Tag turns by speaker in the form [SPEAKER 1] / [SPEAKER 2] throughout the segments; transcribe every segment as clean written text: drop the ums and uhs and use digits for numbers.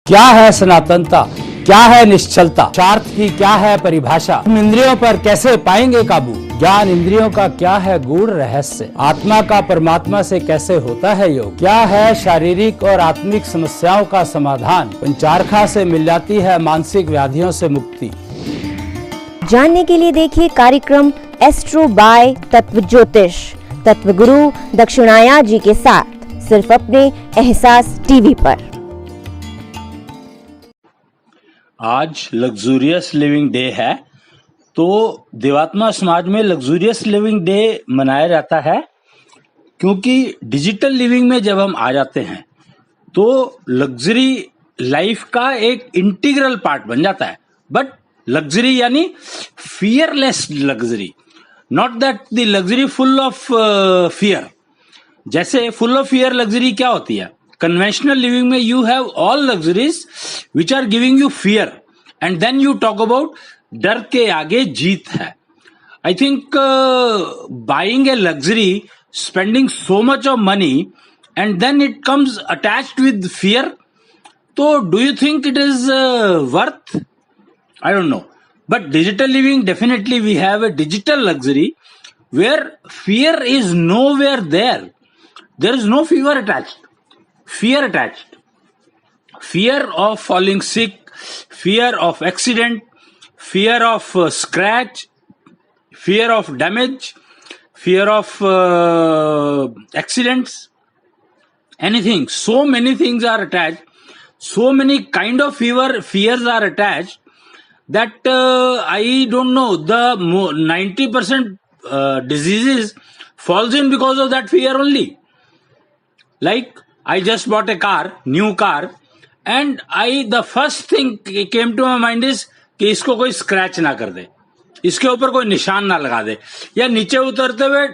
[SPEAKER 1] क्या है सनातनता, क्या है निश्चलता, स्वार्थ की क्या है परिभाषा, हम इंद्रियों पर कैसे पाएंगे काबू, ज्ञान इंद्रियों का क्या है गूढ़ रहस्य, आत्मा का परमात्मा से कैसे होता है योग, क्या है शारीरिक और आत्मिक समस्याओं का समाधान, पंचारखा से मिल जाती है मानसिक व्याधियों से मुक्ति।
[SPEAKER 2] जानने के लिए देखिए कार्यक्रम एस्ट्रो बाय तत्व ज्योतिष तत्व गुरु दक्षिणाया जी के साथ सिर्फ अपने एहसास टीवी पर।
[SPEAKER 1] आज लग्जूरियस लिविंग डे है, तो देवात्मा समाज में लग्जूरियस लिविंग डे मनाया जाता है क्योंकि डिजिटल लिविंग में जब हम आ जाते हैं तो लग्जरी लाइफ का एक इंटीग्रल पार्ट बन जाता है। बट लग्जरी यानी fearless luxury, not that the luxury full of fear. जैसे फुल ऑफ फियर लग्जरी क्या होती है? कन्वेंशनल लिविंग में you have all luxuries which are giving you fear and then you talk about डर के आगे जीत है। I think buying a luxury, spending so much of money and then it comes attached with fear, तो do you think it is worth? I don't know. But digital living, definitely we have a digital luxury where fear is nowhere there. There is no fear attached. Fear attached. Fear of falling sick, fear of accident, fear of scratch, fear of damage, fear of accidents, anything. So many things are attached. So many kind of fears are attached that I don't know, the 90% diseases falls in because of that fear only. Like I just bought a car, new car, and the first thing came to my mind is कि इसको कोई scratch ना कर दे, इसके ऊपर कोई निशान ना लगा दे, या नीचे उतरते हुए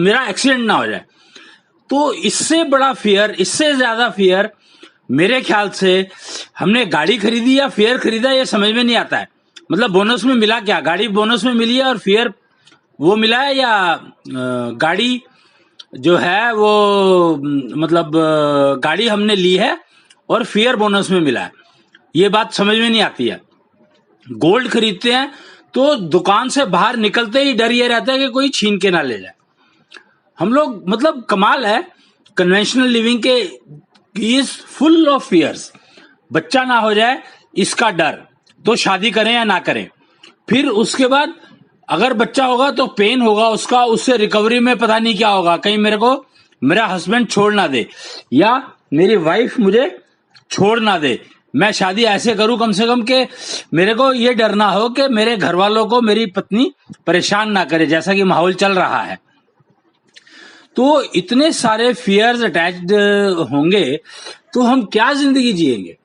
[SPEAKER 1] मेरा एक्सीडेंट ना हो जाए। तो इससे बड़ा फियर, इससे ज्यादा फियर मेरे ख्याल से हमने गाड़ी खरीदी या फेयर खरीदा ये समझ में नहीं आता है। मतलब बोनस में मिला क्या? गाड़ी बोनस में मिली है और फेयर वो मिला है, या गाड़ी जो है वो मतलब गाड़ी हमने ली है और फेयर बोनस में मिला है, ये बात समझ में नहीं आती है। गोल्ड खरीदते हैं तो दुकान से बाहर निकलते ही डर ये रहता है कि कोई छीन के ना ले जाए। हम लोग मतलब कमाल है, कन्वेंशनल लिविंग के इज फुल ऑफ फियर्स। बच्चा ना हो जाए इसका डर, तो शादी करें या ना करें। फिर उसके बाद अगर बच्चा होगा तो पेन होगा उसका, उससे रिकवरी में पता नहीं क्या होगा, कहीं मेरा हस्बैंड छोड़ ना दे या मेरी वाइफ मुझे छोड़ ना दे। मैं शादी ऐसे करूं कम से कम कि मेरे को ये डर ना हो कि मेरे घर वालों को मेरी पत्नी परेशान ना करे, जैसा कि माहौल चल रहा है। तो इतने सारे फियर्स अटैच्ड होंगे तो हम क्या जिंदगी जिएंगे?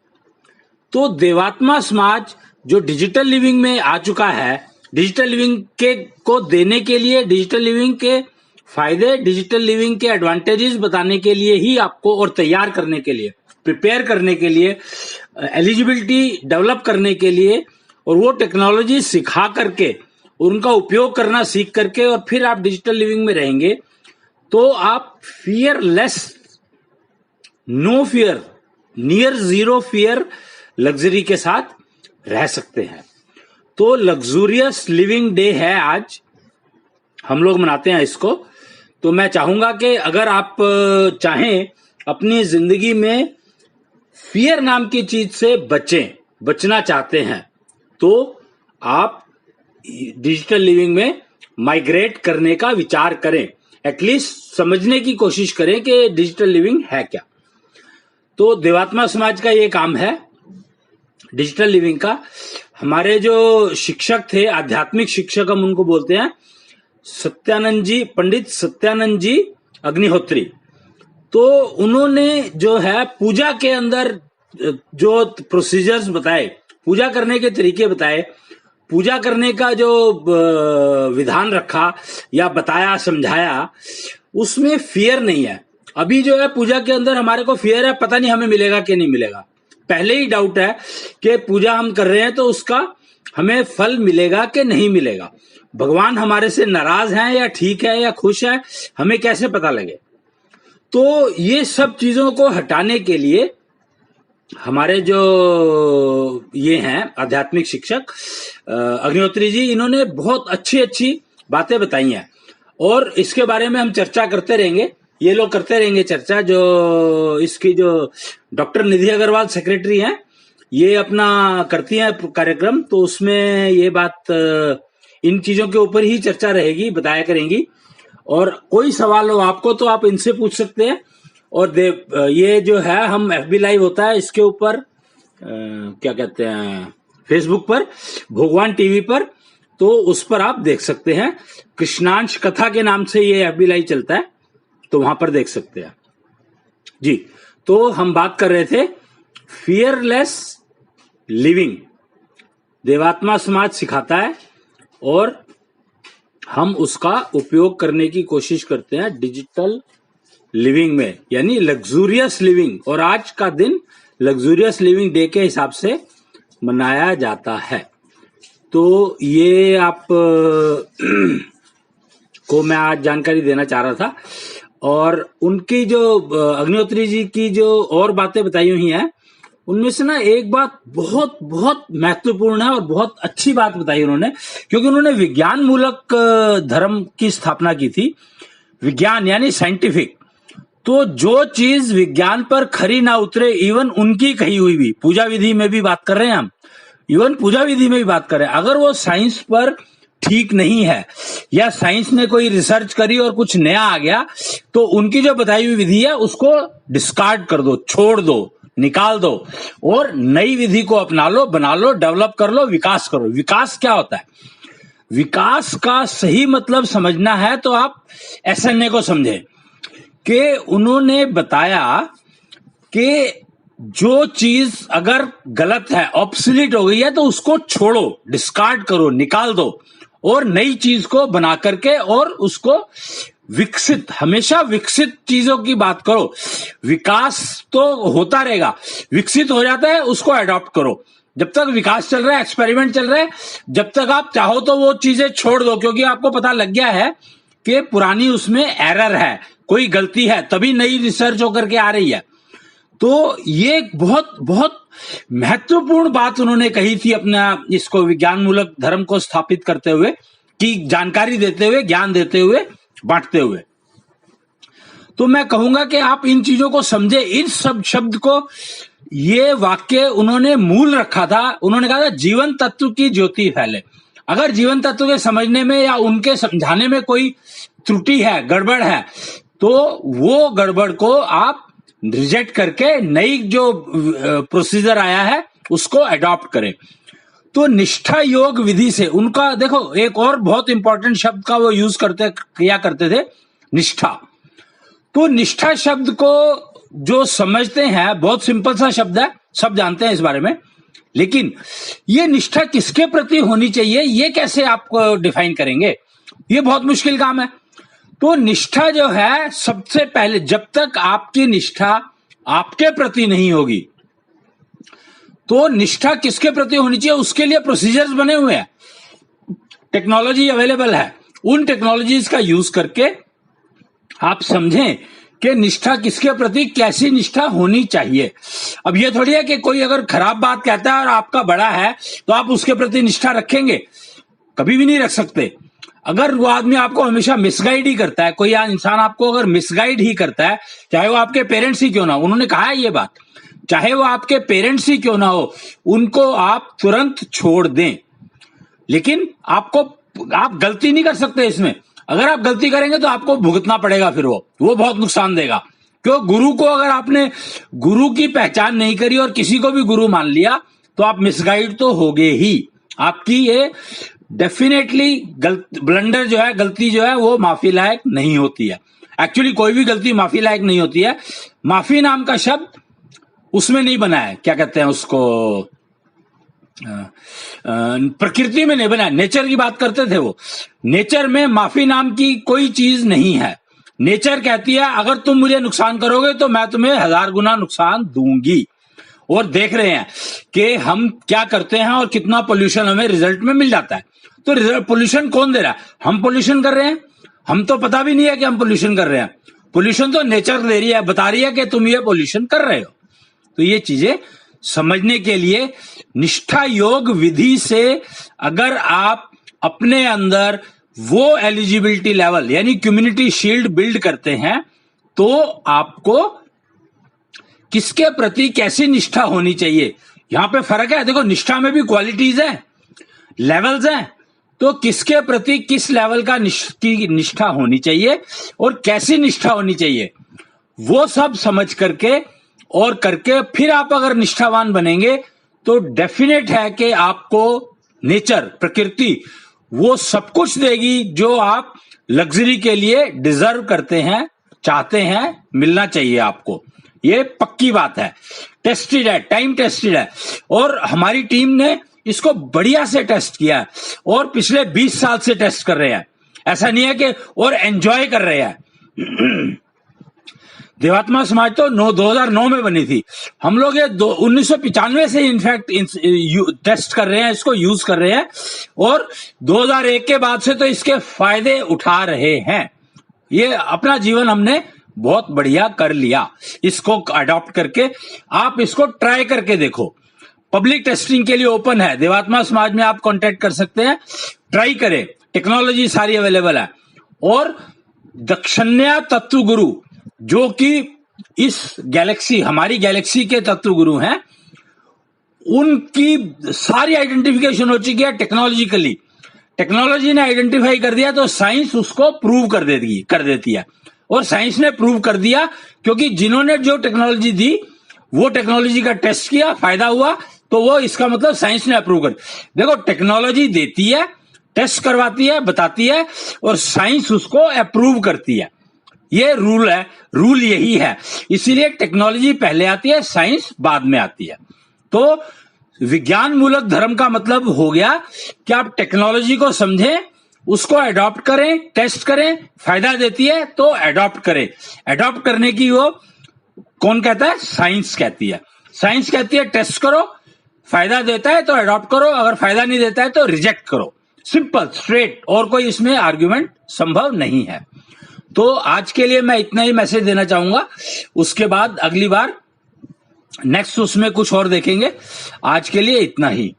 [SPEAKER 1] तो देवात्मा समाज जो डिजिटल लिविंग में आ चुका है, डिजिटल लिविंग के को देने के लिए, डिजिटल लिविंग के फायदे, डिजिटल लिविंग के एडवांटेजेस बताने के लिए ही आपको, और तैयार करने के लिए, प्रिपेयर करने के लिए, एलिजिबिलिटी डेवलप करने के लिए, और वो टेक्नोलॉजी सिखा करके उनका उपयोग करना सीख करके और फिर आप डिजिटल लिविंग में रहेंगे तो आप fearless, no fear, near zero fear luxury के साथ रह सकते हैं। तो लग्जूरियस लिविंग डे है आज, हम लोग मनाते हैं इसको। तो मैं चाहूंगा कि अगर आप चाहें अपनी जिंदगी में फियर नाम की चीज से बचना चाहते हैं, तो आप डिजिटल लिविंग में माइग्रेट करने का विचार करें। एटलीस्ट समझने की कोशिश करें कि डिजिटल लिविंग है क्या। तो देवात्मा समाज का ये काम है डिजिटल लिविंग का। हमारे जो शिक्षक थे, आध्यात्मिक शिक्षक हम उनको बोलते हैं, सत्यानंद जी, पंडित सत्यानंद जी अग्निहोत्री। तो उन्होंने जो है पूजा के अंदर जो प्रोसीजर्स बताए, पूजा करने के तरीके बताए, पूजा करने का जो विधान रखा या बताया, समझाया, उसमें फियर नहीं है। अभी जो है पूजा के अंदर हमारे को फियर है, पता नहीं हमें मिलेगा कि नहीं मिलेगा। पहले ही डाउट है कि पूजा हम कर रहे हैं तो उसका हमें फल मिलेगा कि नहीं मिलेगा। भगवान हमारे से नाराज हैं या ठीक है या खुश है, हमें कैसे पता लगे? तो ये सब चीजों को हटाने के लिए हमारे जो ये हैं आध्यात्मिक शिक्षक अग्निहोत्री जी, इन्होंने बहुत अच्छी अच्छी बातें बताई हैं और इसके बारे में हम चर्चा करते रहेंगे। ये लोग करते रहेंगे चर्चा, जो इसकी जो डॉक्टर निधि अग्रवाल सेक्रेटरी हैं, ये अपना करती हैं कार्यक्रम, तो उसमें ये बात इन चीजों के ऊपर ही चर्चा रहेगी, बताया करेंगी। और कोई सवाल हो आपको तो आप इनसे पूछ सकते हैं। और ये जो है हम FB लाइव होता है इसके ऊपर क्या कहते हैं, फेसबुक पर, भगवान टीवी पर, तो उस पर आप देख सकते हैं। कृष्णांश कथा के नाम से ये FB लाइव चलता है, तो वहां पर देख सकते हैं जी। तो हम बात कर रहे थे फियरलेस लिविंग, देवात्मा समाज सिखाता है और हम उसका उपयोग करने की कोशिश करते हैं डिजिटल लिविंग में, यानी लग्जूरियस लिविंग। और आज का दिन लग्जूरियस लिविंग डे के हिसाब से मनाया जाता है। तो ये आप को मैं आज जानकारी देना चाह रहा था। और उनकी जो अग्निहोत्री जी की जो और बातें बताई हुई हैं, उनमें से ना एक बात बहुत बहुत महत्वपूर्ण है और बहुत अच्छी बात बताई उन्होंने, क्योंकि उन्होंने विज्ञान मूलक धर्म की स्थापना की थी। विज्ञान यानी साइंटिफिक। तो जो चीज विज्ञान पर खरी ना उतरे, इवन उनकी कही हुई भी, पूजा विधि में भी बात कर रहे हैं हम, इवन पूजा विधि में भी बात कर रहे हैं, अगर वो साइंस पर ठीक नहीं है या साइंस ने कोई रिसर्च करी और कुछ नया आ गया, तो उनकी जो बताई हुई विधि है उसको डिस्कार्ड कर दो, छोड़ दो, निकाल दो और नई विधि को अपना लो, बना लो, डेवलप कर लो, विकास करो। विकास क्या होता है? विकास का सही मतलब समझना है तो आप SNA को समझें कि उन्होंने बताया कि जो चीज अगर गलत है, ऑब्सोलीट हो गई है, तो उसको छोड़ो, डिस्कार्ड करो, निकाल दो और नई चीज को बना करके और उसको विकसित, हमेशा विकसित चीजों की बात करो। विकास तो होता रहेगा, विकसित हो जाता है, उसको अडॉप्ट करो। जब तक विकास चल रहा है, एक्सपेरिमेंट चल रहा है, जब तक आप चाहो तो वो चीजें छोड़ दो, क्योंकि आपको पता लग गया है कि पुरानी उसमें एरर है, कोई गलती है, तभी नई रिसर्च होकर के आ रही है। तो ये बहुत बहुत महत्वपूर्ण बात उन्होंने कही थी अपना इसको विज्ञान मूलक धर्म को स्थापित करते हुए, कि जानकारी देते हुए, ज्ञान देते हुए, बांटते हुए। तो मैं कहूंगा कि आप इन चीजों को समझे। इस सब शब्द को, ये वाक्य उन्होंने मूल रखा था। उन्होंने कहा था जीवन तत्व की ज्योति फैले। अगर जीवन तत्व के समझने में या उनके समझाने में कोई त्रुटि है, गड़बड़ है, तो वो गड़बड़ को आप रिजेक्ट करके नई जो प्रोसीजर आया है उसको अडॉप्ट करें। तो निष्ठा योग विधि से उनका, देखो एक और बहुत इंपॉर्टेंट शब्द का वो यूज किया करते थे, निष्ठा। तो निष्ठा शब्द को जो समझते हैं, बहुत सिंपल सा शब्द है, सब जानते हैं इस बारे में, लेकिन ये निष्ठा किसके प्रति होनी चाहिए, ये कैसे आप डिफाइन करेंगे? ये बहुत मुश्किल काम है। तो निष्ठा जो है, सबसे पहले जब तक आपकी निष्ठा आपके प्रति नहीं होगी, तो निष्ठा किसके प्रति होनी चाहिए, उसके लिए प्रोसीजर्स बने हुए हैं, टेक्नोलॉजी अवेलेबल है। उन टेक्नोलॉजीज का यूज करके आप समझें कि निष्ठा किसके प्रति, कैसी निष्ठा होनी चाहिए। अब ये थोड़ी है कि कोई अगर खराब बात कहता है और आपका बड़ा है तो आप उसके प्रति निष्ठा रखेंगे, कभी भी नहीं रख सकते। अगर वो आदमी आपको हमेशा मिसगाइड ही करता है, कोई इंसान आपको अगर मिसगाइड ही करता है, चाहे वो आपके पेरेंट्स ही क्यों ना हो, उन्होंने कहा है ये बात, चाहे वो आपके पेरेंट्स ही क्यों ना हो, उनको आप तुरंत छोड़ दें। लेकिन आप गलती नहीं कर सकते इसमें। अगर आप गलती करेंगे तो आपको भुगतना पड़ेगा, फिर वो बहुत नुकसान देगा। क्यों? गुरु को अगर आपने गुरु की पहचान नहीं करी और किसी को भी गुरु मान लिया, तो आप मिसगाइड तो होगे ही। आपकी ये डेफिनेटली ब्लंडर जो है, गलती जो है, वो माफी लायक नहीं होती है। एक्चुअली कोई भी गलती माफी लायक नहीं होती है। माफी नाम का शब्द उसमें नहीं बना है, क्या कहते हैं उसको, प्रकृति में नहीं बना। नेचर की बात करते थे वो, नेचर में माफी नाम की कोई चीज नहीं है। नेचर कहती है अगर तुम मुझे नुकसान करोगे तो मैं तुम्हें 1000 गुना नुकसान दूंगी। और देख रहे हैं कि हम क्या करते हैं और कितना पोल्यूशन हमें रिजल्ट में मिल जाता है। तो पोल्यूशन कौन दे रहा है? हम पोल्यूशन कर रहे हैं। हम तो पता भी नहीं है कि हम पोल्यूशन कर रहे हैं। पोल्यूशन तो नेचर दे रही है, बता रही है कि तुम ये पोल्यूशन कर रहे हो। तो ये चीजें समझने के लिए निष्ठा योग विधि से अगर आप अपने अंदर वो एलिजिबिलिटी लेवल यानी कम्युनिटी शील्ड बिल्ड करते हैं तो आपको किसके प्रति कैसी निष्ठा होनी चाहिए। यहां पे फर्क है, देखो निष्ठा में भी क्वालिटीज है, लेवल्स हैं, तो किसके प्रति किस लेवल का की निष्ठा होनी चाहिए और कैसी निष्ठा होनी चाहिए वो सब समझ करके और करके फिर आप अगर निष्ठावान बनेंगे तो डेफिनेट है कि आपको नेचर प्रकृति वो सब कुछ देगी जो आप लग्जरी के लिए डिजर्व करते हैं, चाहते हैं, मिलना चाहिए आपको। ये पक्की बात है, टेस्टेड है, टाइम टेस्टेड है और हमारी टीम ने इसको बढ़िया से टेस्ट किया है और पिछले 20 साल से टेस्ट कर रहे हैं। ऐसा नहीं है कि और एंजॉय कर रहे हैं। देवात्मा समाज तो 2009 में बनी थी, हम लोग ये 1995 से इनफैक्ट टेस्ट कर रहे हैं, इसको यूज कर रहे हैं और 2001 के बाद से तो इसके फायदे उठा रहे हैं। ये अपना जीवन हमने बहुत बढ़िया कर लिया, इसको अडॉप्ट करके आप इसको ट्राई करके देखो। पब्लिक टेस्टिंग के लिए ओपन है, देवात्मा समाज में आप कांटेक्ट कर सकते हैं, ट्राई करें, टेक्नोलॉजी सारी अवेलेबल है। और दक्षिण्या तत्व गुरु जो कि इस गैलेक्सी हमारी गैलेक्सी के तत्व गुरु हैं, उनकी सारी आइडेंटिफिकेशन हो चुकी है टेक्नोलॉजिकली। टेक्नोलॉजी ने आइडेंटिफाई कर दिया तो साइंस उसको प्रूव कर देती है और साइंस ने प्रूव कर दिया क्योंकि जिन्होंने जो टेक्नोलॉजी दी वो टेक्नोलॉजी का टेस्ट किया, फायदा हुआ, तो वो इसका मतलब साइंस ने अप्रूव कर। देखो टेक्नोलॉजी देती है, टेस्ट करवाती है, बताती है और साइंस उसको अप्रूव करती है। ये रूल है, रूल यही है, इसीलिए टेक्नोलॉजी पहले आती है, साइंस बाद में आती है। तो विज्ञान मूलक धर्म का मतलब हो गया कि आप टेक्नोलॉजी को समझें, उसको अडॉप्ट करें, टेस्ट करें, फायदा देती है तो अडॉप्ट करें। अडॉप्ट करने की वो कौन कहता है? साइंस कहती है। साइंस कहती है टेस्ट करो, फायदा देता है तो अडॉप्ट करो, अगर फायदा नहीं देता है तो रिजेक्ट करो। सिंपल स्ट्रेट, और कोई इसमें आर्ग्यूमेंट संभव नहीं है। तो आज के लिए मैं इतना ही मैसेज देना चाहूंगा, उसके बाद अगली बार नेक्स्ट उसमें कुछ और देखेंगे। आज के लिए इतना ही।